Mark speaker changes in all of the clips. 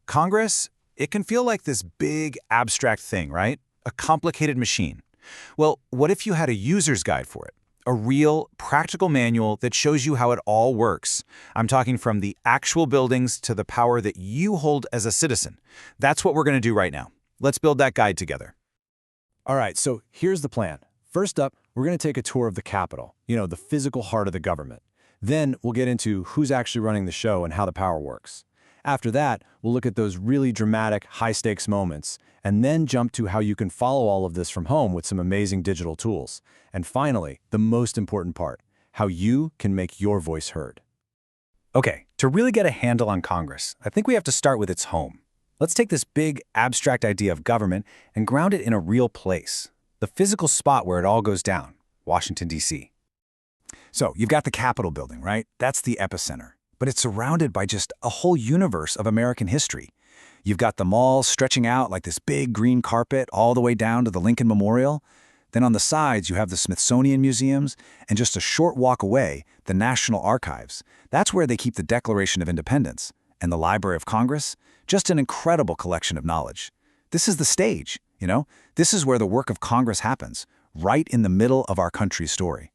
Speaker 1: Congress, it can feel like this big, abstract thing, right? A complicated machine. Well, what if you had a user's guide for it? A real, practical manual that shows you how it all works. I'm talking from the actual buildings to the power that you hold as a citizen. That's what we're going to do right now. Let's build that guide together.
Speaker 2: All right, so here's the plan. First up, we're going to take a tour of the Capitol, the physical heart of the government. Then we'll get into who's actually running the show and how the power works. After that, we'll look at those really dramatic, high-stakes moments, and then jump to how you can follow all of this from home with some amazing digital tools. And finally, the most important part, how you can make your voice heard.
Speaker 1: Okay, to really get a handle on Congress, I think we have to start with its home. Let's take this big, abstract idea of government and ground it in a real place. The physical spot where it all goes down, Washington, D.C. So, you've got the Capitol building, right? That's the epicenter. But it's surrounded by just a whole universe of American history. You've got the mall stretching out like this big green carpet all the way down to the Lincoln Memorial. Then on the sides, you have the Smithsonian Museums, and just a short walk away, the National Archives. That's where they keep the Declaration of Independence. And the Library of Congress, just an incredible collection of knowledge. This is the stage, This is where the work of Congress happens, right in the middle of our country's story.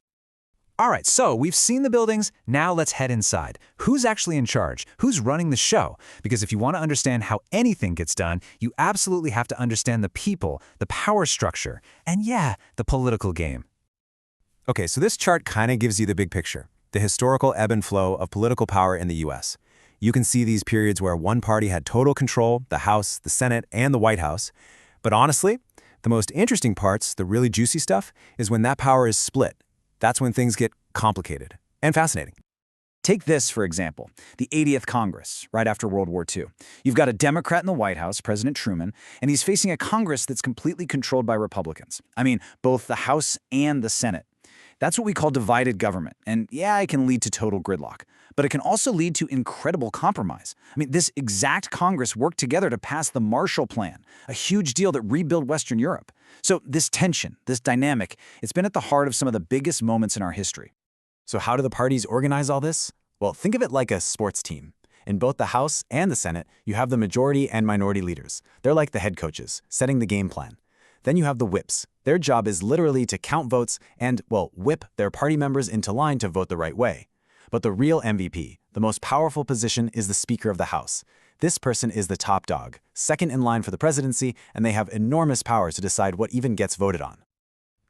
Speaker 1: All right, so we've seen the buildings, now let's head inside. Who's actually in charge? Who's running the show? Because if you want to understand how anything gets done, you absolutely have to understand the people, the power structure, and the political game. Okay, so this chart kind of gives you the big picture, the historical ebb and flow of political power in the U.S. You can see these periods where one party had total control, the House, the Senate, and the White House. But honestly, the most interesting parts, the really juicy stuff, is when that power is split. That's when things get complicated and fascinating. Take this, for example, the 80th Congress, right after World War II. You've got a Democrat in the White House, President Truman, and he's facing a Congress that's completely controlled by Republicans. I mean, both the House and the Senate. That's what we call divided government, and it can lead to total gridlock. But it can also lead to incredible compromise. I mean, this exact Congress worked together to pass the Marshall Plan, a huge deal that rebuilt Western Europe. So this tension, this dynamic, it's been at the heart of some of the biggest moments in our history. So how do the parties organize all this? Well, think of it like a sports team. In both the House and the Senate, you have the majority and minority leaders. They're like the head coaches, setting the game plan. Then you have the whips. Their job is literally to count votes and, whip their party members into line to vote the right way. But the real MVP, the most powerful position, is the Speaker of the House. This person is the top dog, second in line for the presidency, and they have enormous power to decide what even gets voted on.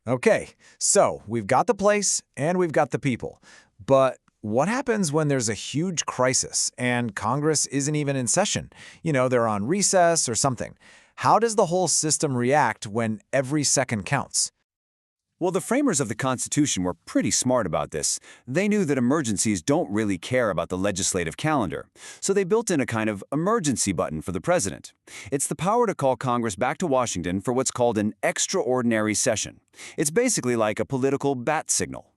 Speaker 1: Okay, so we've got the place and we've got the people. But what happens when there's a huge crisis and Congress isn't even in session? They're on recess or something. How does the whole system react when every second counts?
Speaker 3: Well, the framers of the Constitution were pretty smart about this. They knew that emergencies don't really care about the legislative calendar, so they built in a kind of emergency button for the president. It's the power to call Congress back to Washington for what's called an extraordinary session. It's basically like a political bat signal.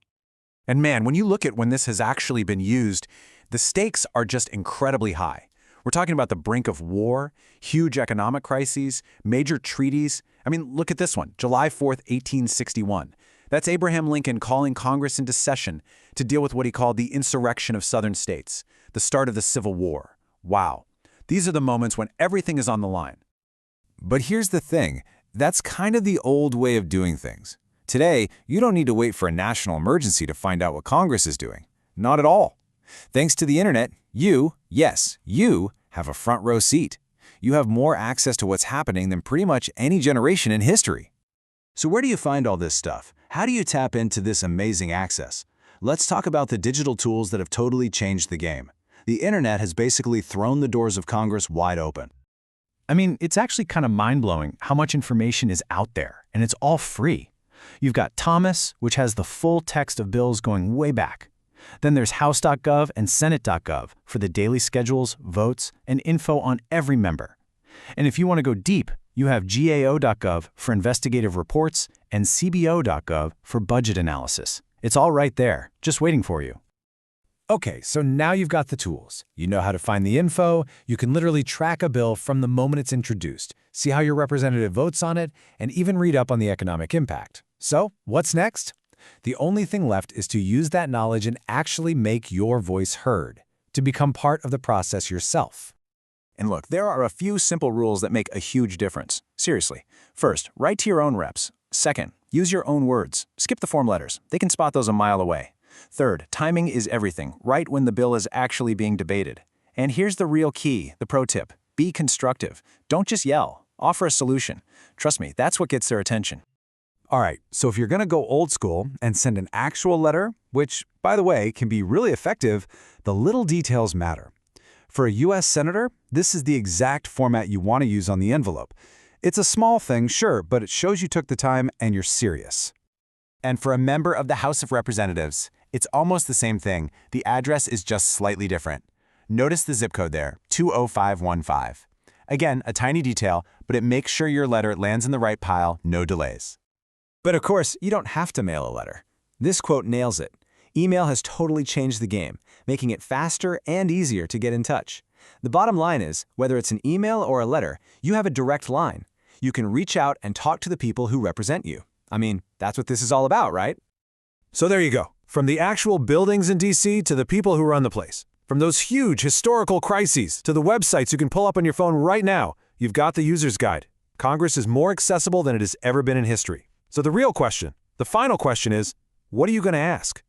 Speaker 1: And man, when you look at when this has actually been used, the stakes are just incredibly high. We're talking about the brink of war, huge economic crises, major treaties. I mean, look at this one, July 4th, 1861. That's Abraham Lincoln calling Congress into session to deal with what he called the insurrection of Southern states, the start of the Civil War. Wow. These are the moments when everything is on the line. But here's the thing, that's kind of the old way of doing things. Today, you don't need to wait for a national emergency to find out what Congress is doing. Not at all. Thanks to the internet, you have a front row seat. You have more access to what's happening than pretty much any generation in history. So where do you find all this stuff? How do you tap into this amazing access? Let's talk about the digital tools that have totally changed the game. The internet has basically thrown the doors of Congress wide open. I mean, it's actually kind of mind-blowing how much information is out there, and it's all free. You've got Thomas, which has the full text of bills going way back. Then there's House.gov and Senate.gov for the daily schedules, votes, and info on every member. And if you want to go deep, you have GAO.gov for investigative reports and CBO.gov for budget analysis. It's all right there, just waiting for you. Okay, so now you've got the tools. You know how to find the info. You can literally track a bill from the moment it's introduced, see how your representative votes on it, and even read up on the economic impact. So, what's next? The only thing left is to use that knowledge and actually make your voice heard, to become part of the process yourself. And look, there are a few simple rules that make a huge difference. Seriously. First, write to your own reps. Second, use your own words. Skip the form letters. They can spot those a mile away. Third, timing is everything. Write when the bill is actually being debated. And here's the real key, the pro tip. Be constructive. Don't just yell. Offer a solution. Trust me, that's what gets their attention.
Speaker 2: All right, so if you're going to go old school and send an actual letter, which, by the way, can be really effective, the little details matter. For a U.S. senator, this is the exact format you want to use on the envelope. It's a small thing, sure, but it shows you took the time and you're serious.
Speaker 4: And for a member of the House of Representatives, it's almost the same thing. The address is just slightly different. Notice the zip code there, 20515. Again, a tiny detail, but it makes sure your letter lands in the right pile, no delays.
Speaker 2: But of course, you don't have to mail a letter. This quote nails it. Email has totally changed the game, making it faster and easier to get in touch. The bottom line is, whether it's an email or a letter, you have a direct line. You can reach out and talk to the people who represent you. I mean, that's what this is all about, right?
Speaker 5: So there you go. From the actual buildings in D.C. to the people who run the place. From those huge historical crises to the websites you can pull up on your phone right now, you've got the user's guide. Congress is more accessible than it has ever been in history. So the real question, the final question is, what are you going to ask?